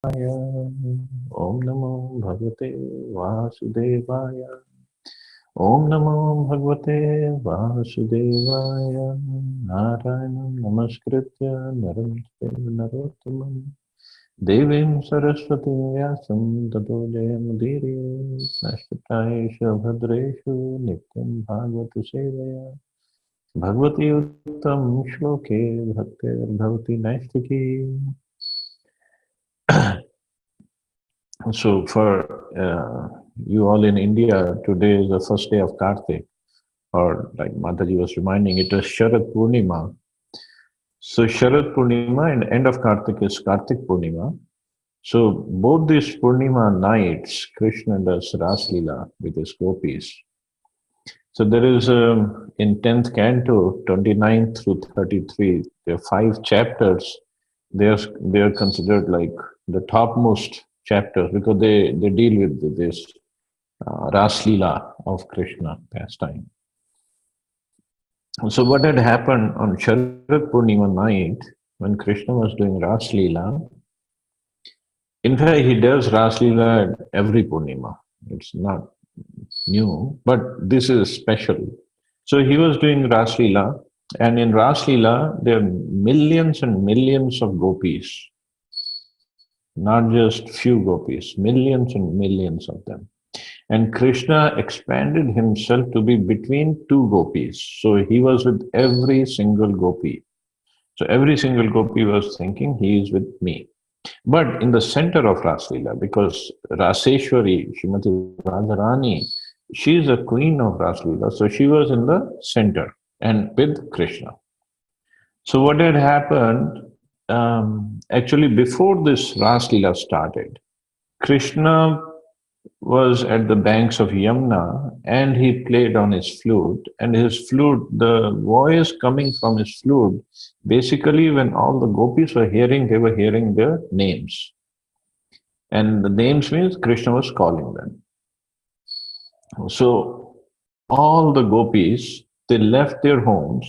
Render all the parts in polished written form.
Om Namo Bhagavate Vasudevaya. Om Namo Bhagavate Vasudevaya. Narayanam Namaskritya Naram Chaiva Narottamam Devim Saraswati Vyasam Tato Jayamudire Nashkataisha Bhadreshu Nityam Bhagavatu Sevaya Bhagavati Uttam Shloke Bhaktir Bhavati Naistiki. So for you all in India, today is the first day of Kartik, or like Mataji was reminding, it is Sharad Poornima. So Sharad Poornima and end of Kartik is Kartik Poornima. So both these Purnima nights, Krishna does Ras Leela with his gopis. So there is in 10th canto, 29 through 33, there are 5 chapters. They are considered like the topmost chapters because they deal with this Ras Leela of Krishna pastime. So what had happened on Sharad Purnima night when Krishna was doing Ras Leela, in fact he does Ras Leela at every Purnima. It's not new, but this is special. So he was doing Ras Leela, and in Ras Leela there are millions and millions of gopis, not just few gopis, millions and millions of them. And Krishna expanded himself to be between two gopis. So he was with every single gopi. So every single gopi was thinking, he is with me. But in the center of Raslila, because Raseshwari, Srimati Radharani, she is the queen of Raslila, so she was in the center and with Krishna. So what had happened, actually before this Raslila started, Krishna was at the banks of Yamuna and he played on his flute. And his flute, the voice coming from his flute, basically, when all the gopis were hearing, they were hearing their names. And the names means Krishna was calling them. So all the gopis, they left their homes.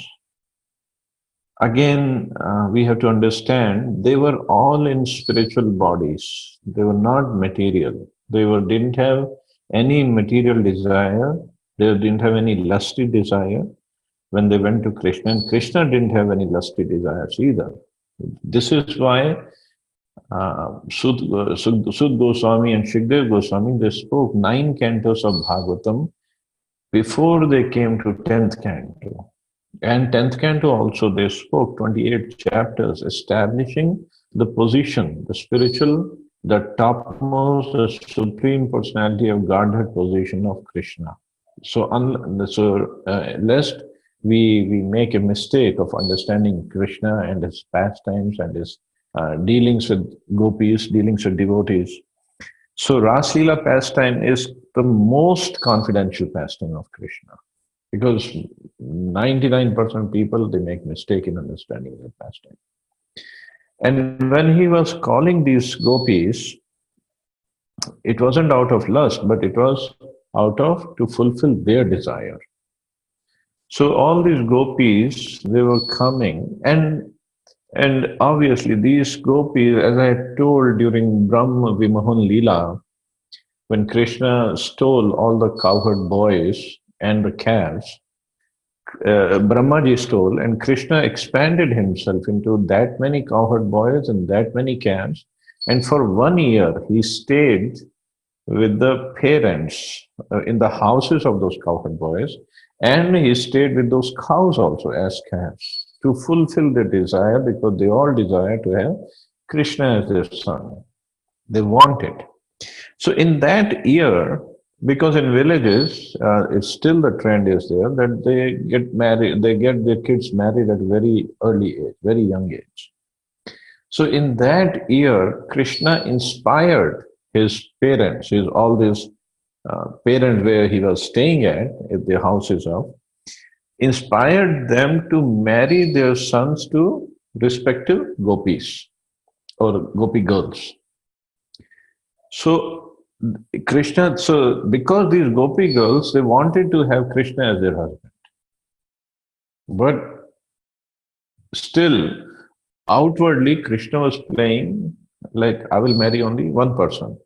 Again, we have to understand they were all in spiritual bodies. They were not material. Didn't have any material desire. They didn't have any lusty desire when they went to Krishna. And Krishna didn't have any lusty desires either. This is why Sud Goswami and Shukdev Goswami, they spoke 9 cantos of Bhagavatam before they came to 10th canto. And 10th canto also they spoke 28 chapters establishing the position, the spiritual, the topmost, the supreme personality of Godhead position of Krishna. So, lest we make a mistake of understanding Krishna and his pastimes and his dealings with gopis, dealings with devotees. So Ras Leela pastime is the most confidential pastime of Krishna because 99% of people, they make mistake in understanding the pastime. And when he was calling these gopis, it wasn't out of lust, but it was out of to fulfill their desire. So all these gopis, they were coming, and obviously these gopis, as I told during Brahma Vimohan Leela, when Krishna stole all the cowherd boys and the calves, Brahmaji stole, and Krishna expanded himself into that many cowherd boys and that many calves. And for 1 year, he stayed with the parents in the houses of those cowherd boys, and he stayed with those cows also as calves to fulfill their desire because they all desire to have Krishna as their son. They want it. So in that year, because in villages, it's still the trend is there that they get married, they get their kids married at a very early age, very young age. So in that year, Krishna inspired his parents, all these parents where he was staying at the houses of, inspired them to marry their sons to respective gopis or gopi girls. So Krishna, so because these gopi girls, they wanted to have Krishna as their husband. But still, outwardly, Krishna was playing Like, I will marry only one person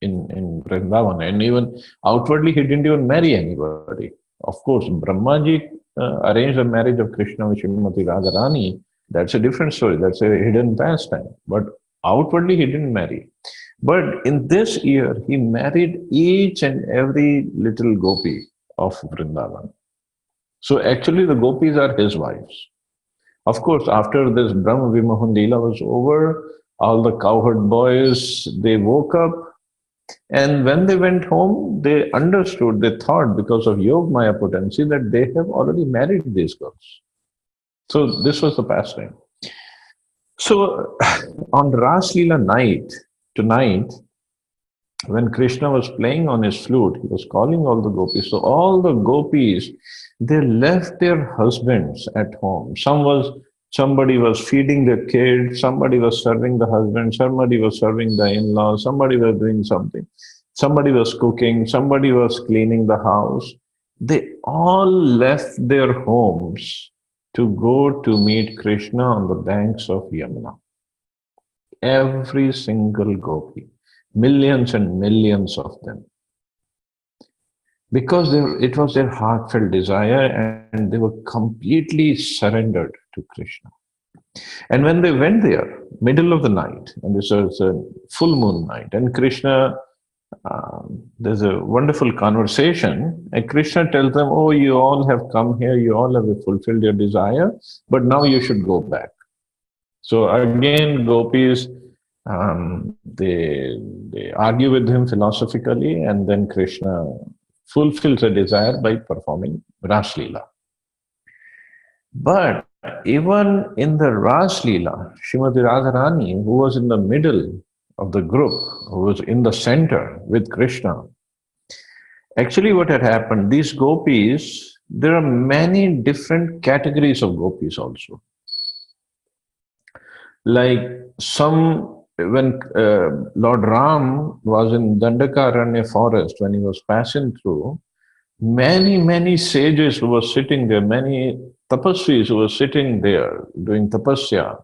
in Vrindavan. And even outwardly, he didn't even marry anybody. Of course, Brahmaji arranged the marriage of Krishna with Srimati Radharani. That's a different story. That's a hidden pastime. But outwardly, he didn't marry. But in this year, he married each and every little gopi of Vrindavan. So actually, the gopis are his wives. Of course, after this Brahma Vimohan Leela was over, all the cowherd boys, they woke up, and when they went home, they understood, they thought because of Yog Maya potency that they have already married these girls. So this was the pastime. So on Ras Leela night, tonight, when Krishna was playing on his flute, he was calling all the gopis. So all the gopis, they left their husbands at home. Somebody was feeding the kids, somebody was serving the husband, somebody was serving the in-laws, somebody was doing something, somebody was cooking, somebody was cleaning the house. They all left their homes to go to meet Krishna on the banks of Yamuna. Every single gopi, millions and millions of them, because it was their heartfelt desire and they were completely surrendered to Krishna. And when they went there, middle of the night, and this was a full moon night, and Krishna, there's a wonderful conversation, and Krishna tells them, "Oh, you all have come here, you all have fulfilled your desire, but now you should go back." So again, gopis, they argue with him philosophically, and then Krishna fulfills a desire by performing Ras Leela. But even in the Ras Leela, Srimati Radharani, who was in the middle of the group, who was in the center with Krishna, actually what had happened, these gopis, there are many different categories of gopis also. Like when Lord Ram was in Dandakaranya forest, when he was passing through, many sages who were sitting there, many tapasvis who were sitting there doing tapasya,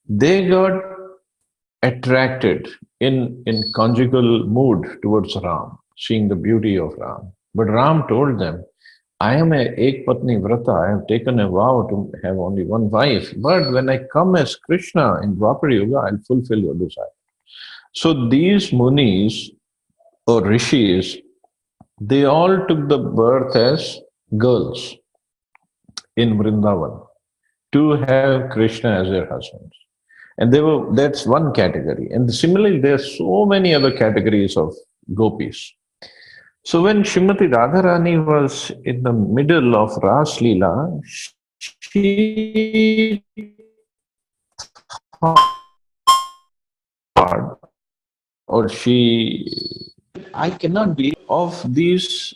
they got attracted in conjugal mood towards Ram, seeing the beauty of Ram. But Ram told them, I am a Ekpatni Vrata, I have taken a vow to have only one wife, but when I come as Krishna in Dwapar Yuga, I'll fulfill your desire. So these munis or rishis, they all took the birth as girls in Vrindavan to have Krishna as their husbands. And that's one category. And similarly, there are so many other categories of gopis. So when Srimati Radharani was in the middle of Ras Leela, she thought, or she, I cannot believe of these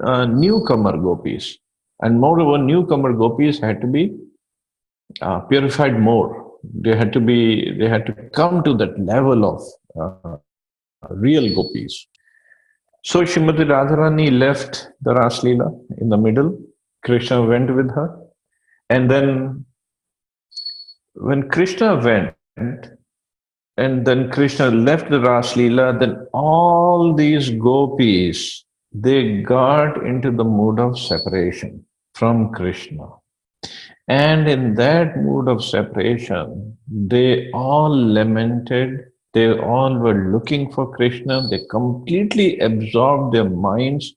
newcomer gopis. And moreover, newcomer gopis had to be purified more. They had to come to that level of real gopis. So Srimati Radharani left the Ras Leela in the middle. Krishna went with her. And then when Krishna went, and then Krishna left the Ras Leela, then all these gopis, they got into the mood of separation from Krishna. And in that mood of separation, they all lamented, they all were looking for Krishna, they completely absorbed their minds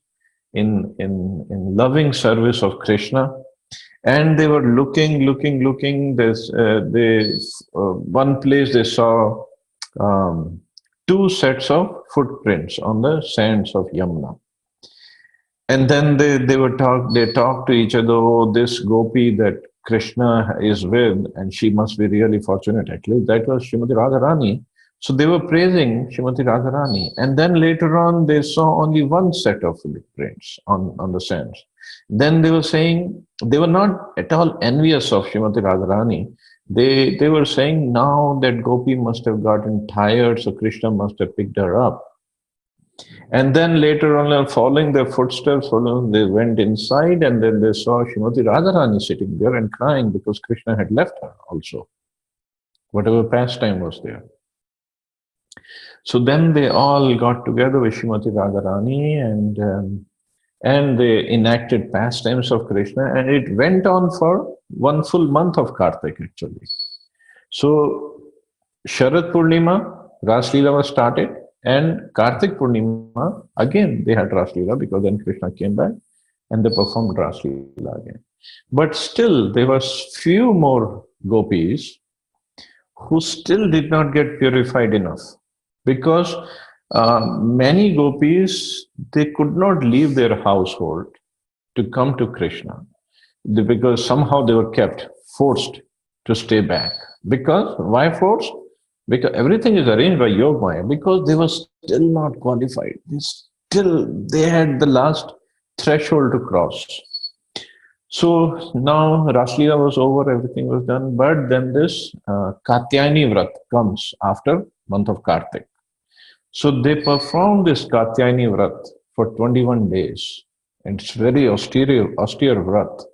in loving service of Krishna. And they were looking. One place they saw two sets of footprints on the sands of Yamuna. And then they talked to each other, oh, this gopi that Krishna is with, and she must be really fortunate. Actually, that was Srimati Radharani. So they were praising Srimati Radharani. And then later on, they saw only one set of footprints on the sands. Then they were saying, they were not at all envious of Srimati Radharani. They were saying, now that gopi must have gotten tired, so Krishna must have picked her up. And then later on, following their footsteps, they went inside, and then they saw Srimati Radharani sitting there and crying because Krishna had left her also. Whatever pastime was there. So then they all got together with Srimati Radharani and they enacted pastimes of Krishna, and it went on for one full month of Kartik actually. So Sharad Purnima, Ras Leela was started, and Kartik Purnima, again they had Ras Leela because then Krishna came back and they performed Ras Leela again. But still, there was few more gopis who still did not get purified enough because many gopis they could not leave their household to come to Krishna because somehow they were kept forced to stay back. Because why forced? Because everything is arranged by Yog Maya. Because they were still not qualified. They had the last threshold to cross. So now Raslila was over, everything was done. But then this Katyayani Vrat comes after month of Kartik. So they perform this Katyayani Vrat for 21 days. And it's very austere Vrat.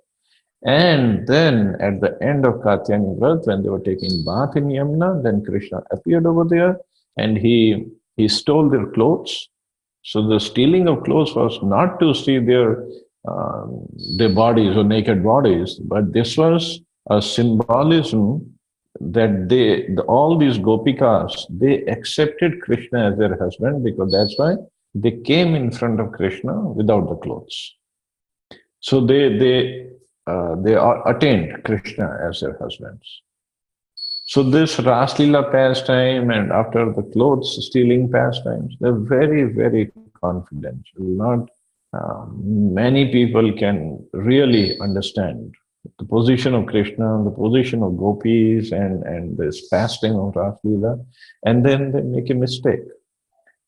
And then at the end of Katyayani Vrat, when they were taking bath in Yamuna, then Krishna appeared over there and he stole their clothes. So the stealing of clothes was not to see their bodies or naked bodies, but this was a symbolism that all these gopikas, they accepted Krishna as their husband because that's why they came in front of Krishna without the clothes. So they attained Krishna as their husbands. So this Raslila pastime and after the clothes stealing pastimes, they're very, very confidential. Not many people can really understand the position of Krishna, the position of gopis, and this pastime of Raslila, and then they make a mistake.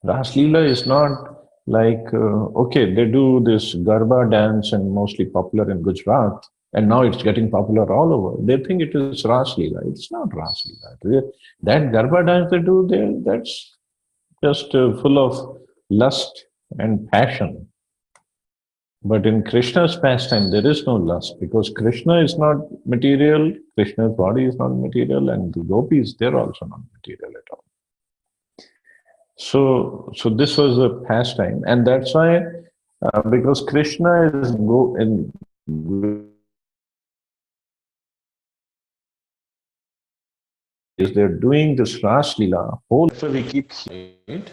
Raslila is not like, okay, they do this Garba dance and mostly popular in Gujarat, and now it's getting popular all over. They think it is Raslila. It's not Raslila. That Garba dance they do there, that's just full of lust and passion. But in Krishna's pastime, there is no lust because Krishna is not material, Krishna's body is not material, and the gopis, they're also not material at all. So this was a pastime, and that's why because Krishna they're doing this Ras Leela whole. So we keep it.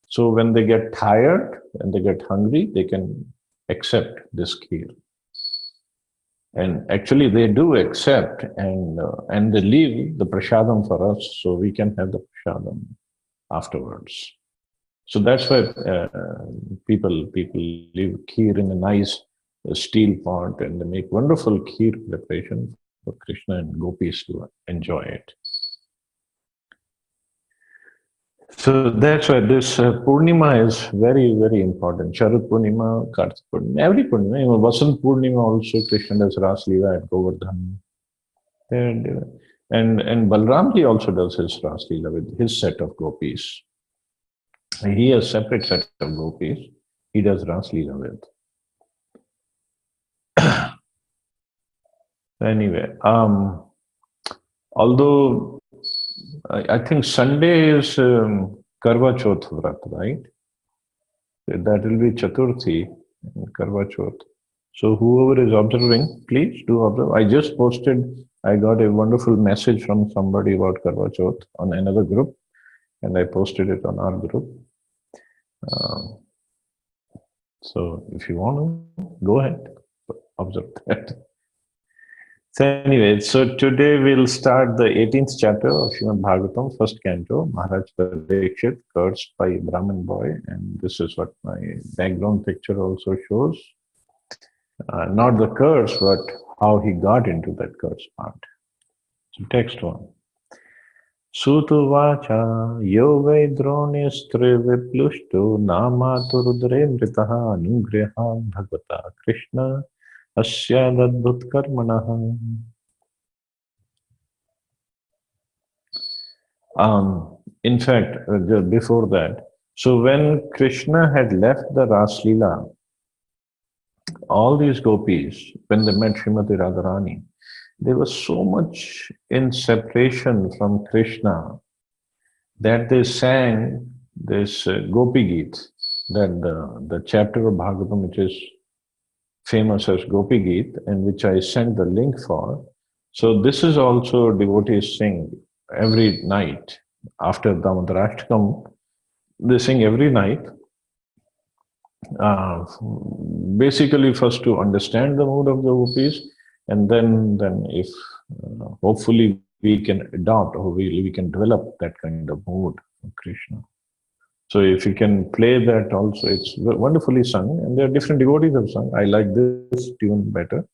So when they get tired and they get hungry, they can accept this kheer. And actually, they do accept, and they leave the prasadam for us, so we can have the prasadam afterwards. So that's why people leave kheer in a nice steel pot, and they make wonderful kheer preparation for Krishna and gopis to enjoy it. So that's why this Poornima is very, very important. Sharad Poornima, Kartik Poornima, every Poornima, Vasant Poornima also, Krishna does Ras Leela at Govardhan. And Balramji also does his Ras Leela with his set of gopis. He has separate set of gopis. He does Ras Leela with. Anyway, although I think Sunday is Karva Chauth Vrat, right? That will be Chaturthi and Karva Chauth. So whoever is observing, please do observe. I got a wonderful message from somebody about Karva Chauth on another group, and I posted it on our group. So if you want to, go ahead, observe that. So anyway, so today we'll start the 18th chapter of Srimad Bhagavatam, first canto, Maharaj Parikshit, cursed by Brahmin boy. And this is what my background picture also shows. Not the curse, but how he got into that curse part. So text 1. Sutu vacha yo vedronestre viplushto namaturudre mritaha anugrihan bhagavata Krishna asyadadbhut karmanaha. In fact, before that, so when Krishna had left the Ras Leela, all these gopis, when they met Srimati Radharani, they were so much in separation from Krishna that they sang this Gopi Geet, that the chapter of Bhagavatam which is famous as Gopi Geet, and which I sent the link for. So this is also devotees sing every night after Damodarashtakam. They sing every night, uh, basically first to understand the mood of the gopis, and then if hopefully we can adopt or we can develop that kind of mood of Krishna. So if you can play that also, it's wonderfully sung, and there are different devotees have sung. I like this tune better.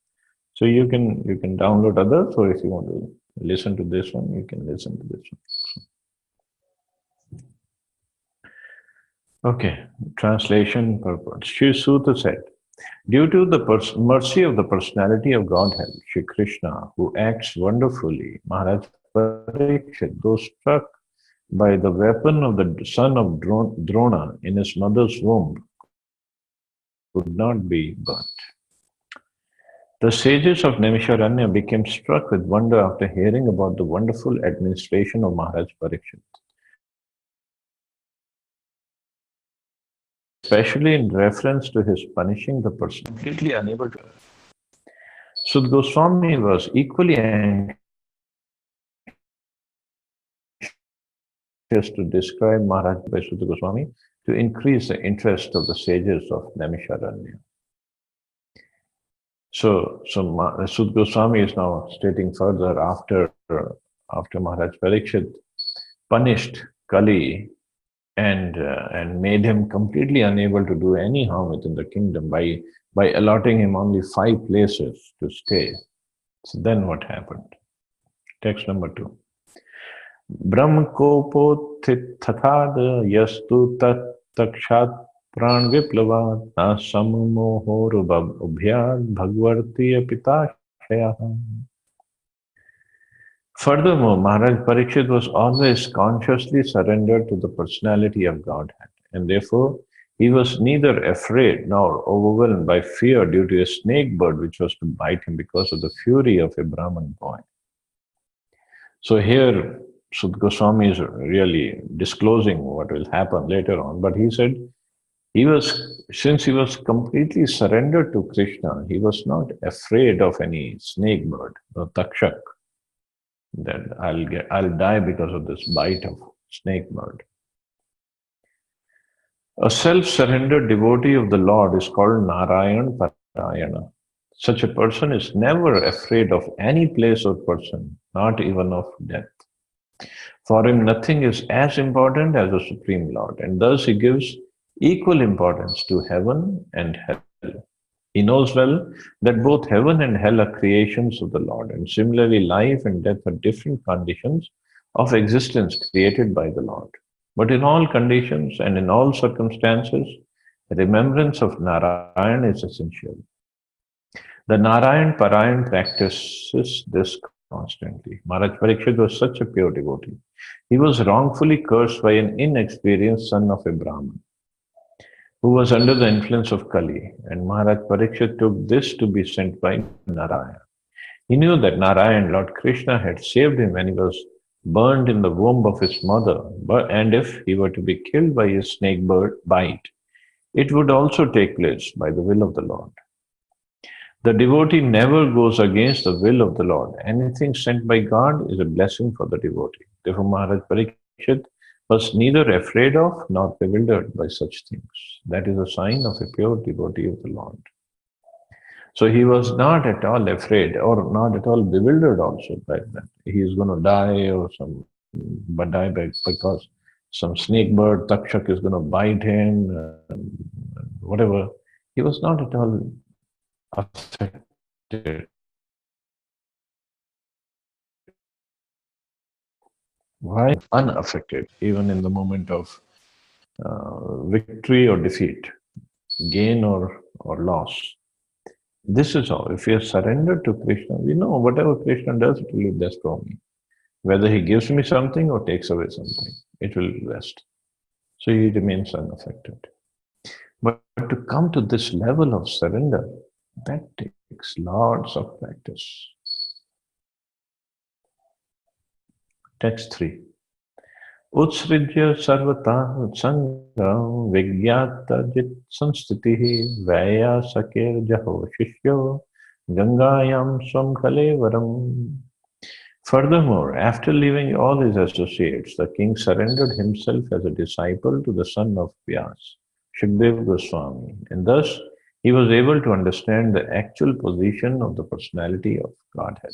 So you can download others, or if you want to listen to this one, you can listen to this one. Okay, translation purpose. Shri Suta said, due to the mercy of the personality of Godhead, Shri Krishna, who acts wonderfully, Maharaj Parikshit, though struck by the weapon of the son of Drona in his mother's womb, could not be burnt. The sages of Namisharanya became struck with wonder after hearing about the wonderful administration of Maharaj Parikshit, especially in reference to his punishing the person completely unable to. Suta Goswami was equally anxious to describe Maharaj by Suta Goswami to increase the interest of the sages of Namisharanya. So Suta Goswami is now stating further after Maharaj Parikshit punished Kali and made him completely unable to do any harm within the kingdom by allotting him only 5 places to stay. So then what happened? Text number 2. Brahm kopo thithad yastu tat takshat pran viplava na sammoho ubhyad bhagvartiya pita shayah. Furthermore, Maharaj Parikshit was always consciously surrendered to the personality of Godhead, and therefore he was neither afraid nor overwhelmed by fear due to a snake bird which was to bite him because of the fury of a Brahman boy. So here, Suta Goswami is really disclosing what will happen later on, but he said since he was completely surrendered to Krishna, he was not afraid of any snake bird or takshak, that I'll die because of this bite of snake bird. A self-surrendered devotee of the Lord is called Narayan Parayana. Such a person is never afraid of any place or person, not even of death. For him, nothing is as important as the Supreme Lord, and thus he gives equal importance to heaven and hell. He knows well that both heaven and hell are creations of the Lord, and similarly, life and death are different conditions of existence created by the Lord. But in all conditions and in all circumstances, remembrance of Narayan is essential. The Narayan Parayan practices this constantly. Maharaj Parikshit was such a pure devotee. He was wrongfully cursed by an inexperienced son of a Brahmin who was under the influence of Kali, and Maharaj Parikshit took this to be sent by Narayan. He knew that Narayan, Lord Krishna, had saved him when he was burned in the womb of his mother, and if he were to be killed by a snake bird bite, it would also take place by the will of the Lord. The devotee never goes against the will of the Lord. Anything sent by God is a blessing for the devotee. Therefore, Maharaj Parikshit was neither afraid of nor bewildered by such things. That is a sign of a pure devotee of the Lord. So he was not at all afraid or not at all bewildered also by that. He is going to die but die because some snake bird, takshak, is going to bite him, whatever. He was not at all affected. Why? Unaffected, even in the moment of victory or defeat, gain or loss. This is all. If we are surrendered to Krishna, we know whatever Krishna does, it will be best for me. Whether he gives me something or takes away something, it will be best. So he remains unaffected. But to come to this level of surrender, that takes lots of practice. Text 3. Utsrijya sarvata sangam vigyata jit sanstitihi vaya sakir jaho shishyo gangayam swam kalevaram. Furthermore, after leaving all his associates, the king surrendered himself as a disciple to the son of Vyas, Shukdev Goswami, and thus he was able to understand the actual position of the personality of Godhead.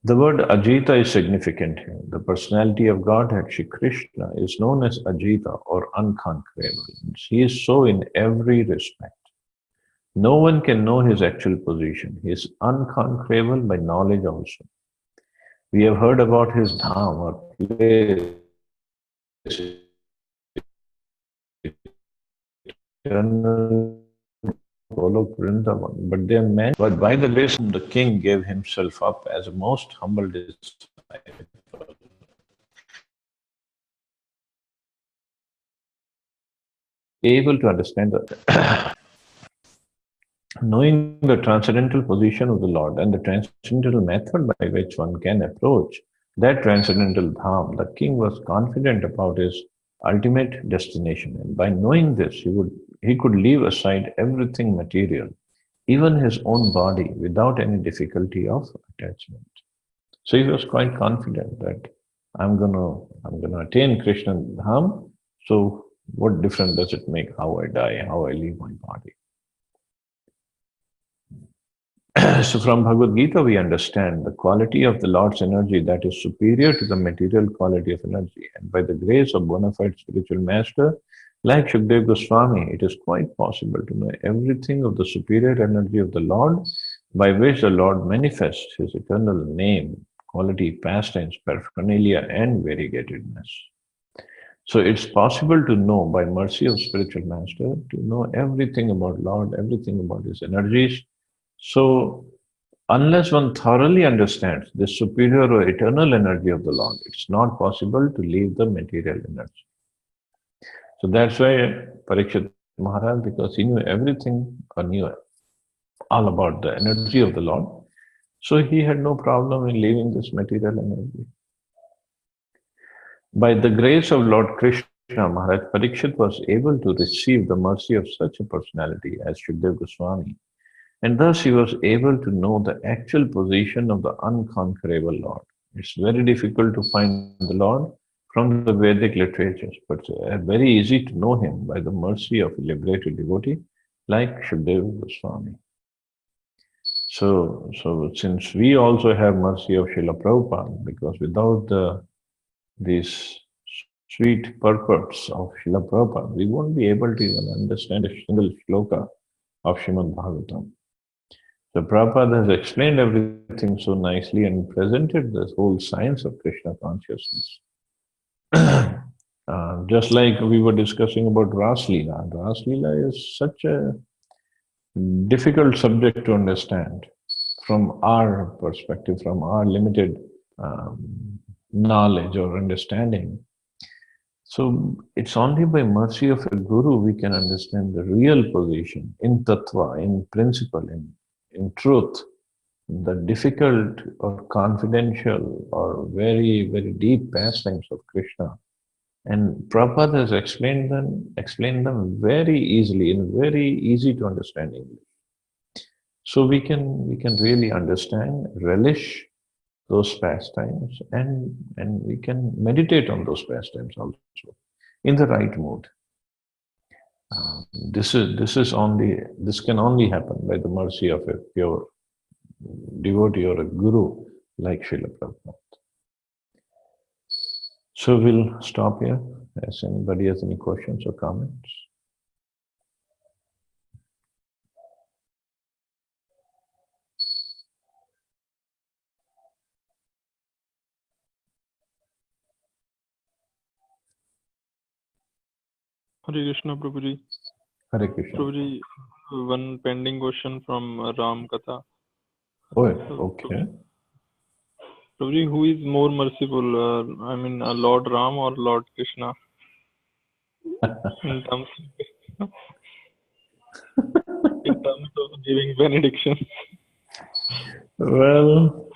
The word Ajita is significant here. The personality of Godhead, Shri Krishna, is known as Ajita or unconquerable. He is so in every respect. No one can know his actual position. He is unconquerable by knowledge also. We have heard about his dham or place, eternal Golok Vrindavan, but they are meant. But by the grace, the king gave himself up as a most humble disciple, able to understand the knowing the transcendental position of the Lord and the transcendental method by which one can approach that transcendental dham, the king was confident about his ultimate destination. And by knowing this, he could leave aside everything material, even his own body, without any difficulty of attachment. So he was quite confident that I'm gonna attain Krishna dham. So what difference does it make how I die, how I leave my body? So from Bhagavad Gita, we understand the quality of the Lord's energy that is superior to the material quality of energy. And by the grace of bona fide spiritual master, like Shukdev Goswami, it is quite possible to know everything of the superior energy of the Lord, by which the Lord manifests his eternal name, quality, pastimes, paraphernalia, and variegatedness. So it's possible to know by mercy of spiritual master, to know everything about Lord, everything about his energies. So unless one thoroughly understands the superior or eternal energy of the Lord, it's not possible to leave the material energy. So that's why Parikshit Maharaj, because he knew everything or knew all about the energy of the Lord, so he had no problem in leaving this material energy. By the grace of Lord Krishna, Maharaj Parikshit was able to receive the mercy of such a personality as Shukdev Goswami, and thus he was able to know the actual position of the unconquerable Lord. It's very difficult to find the Lord from the Vedic literatures, but very easy to know him by the mercy of a liberated devotee like Shukdev Goswami. So since we also have mercy of Srila Prabhupada, because without these sweet purports of Srila Prabhupada, we won't be able to even understand a single shloka of Srimad Bhagavatam. So Prabhupada has explained everything so nicely and presented this whole science of Krishna consciousness. Just like we were discussing about Ras Leela. Ras Leela is such a difficult subject to understand from our perspective, from our limited knowledge or understanding. So it's only by mercy of a guru we can understand the real position in tattva, in principle, in truth, the difficult or confidential or very, very deep pastimes of Krishna. And Prabhupada has explained them very easily, in very easy to understand English. So we can really understand, relish those pastimes, and we can meditate on those pastimes also in the right mood. This can only happen by the mercy of a pure devotee or a guru like Srila Prabhupada. So we'll stop here. As anybody has any questions or comments? Hare Krishna, Prabhuji. Hare Krishna. Prabhuji, one pending question from Ram Katha. Oh, okay. Prabhuji, who is more merciful? Lord Ram or Lord Krishna? in terms in terms of giving benediction. Well,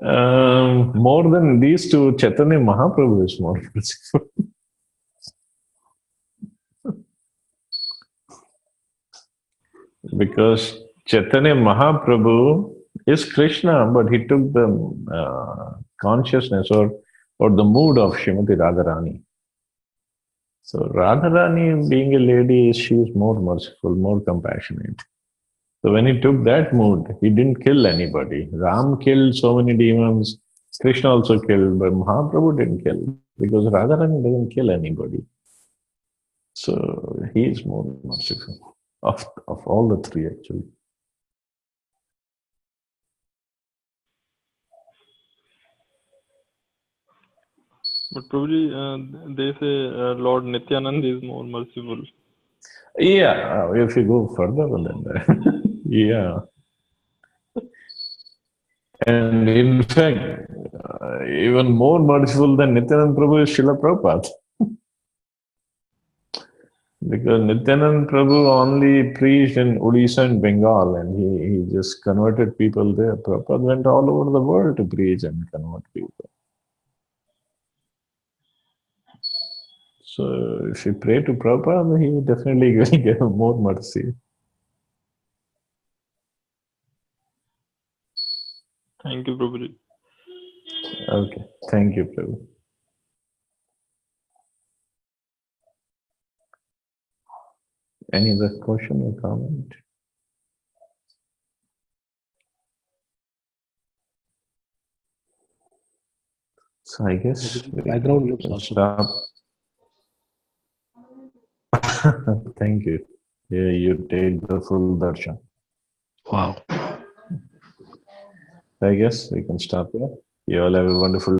More than these two, Chaitanya Mahaprabhu is more merciful. Because Chaitanya Mahaprabhu is Krishna, but he took the consciousness or the mood of Srimati Radharani. So Radharani, being a lady, she is more merciful, more compassionate. So when he took that mood, he didn't kill anybody. Ram killed so many demons. Krishna also killed, but Mahaprabhu didn't kill because Radharani doesn't kill anybody. So he is more merciful of all the three, actually. But probably they say Lord Nityanand is more merciful. Yeah, if you go further than that, yeah. And in fact, even more merciful than Nityanand Prabhu is Srila Prabhupada. Because Nityanand Prabhu only preached in Odisha and Bengal and he just converted people there. Prabhupada went all over the world to preach and convert people. So if you pray to Prabhupada, he definitely will get more mercy. Thank you, Prabhuji. Okay, thank you, Prabhu. Any other question or comment? So I guess background looks awesome. stop. Thank you. Yeah, you take the full darshan. Wow. I guess we can stop here. You all have a wonderful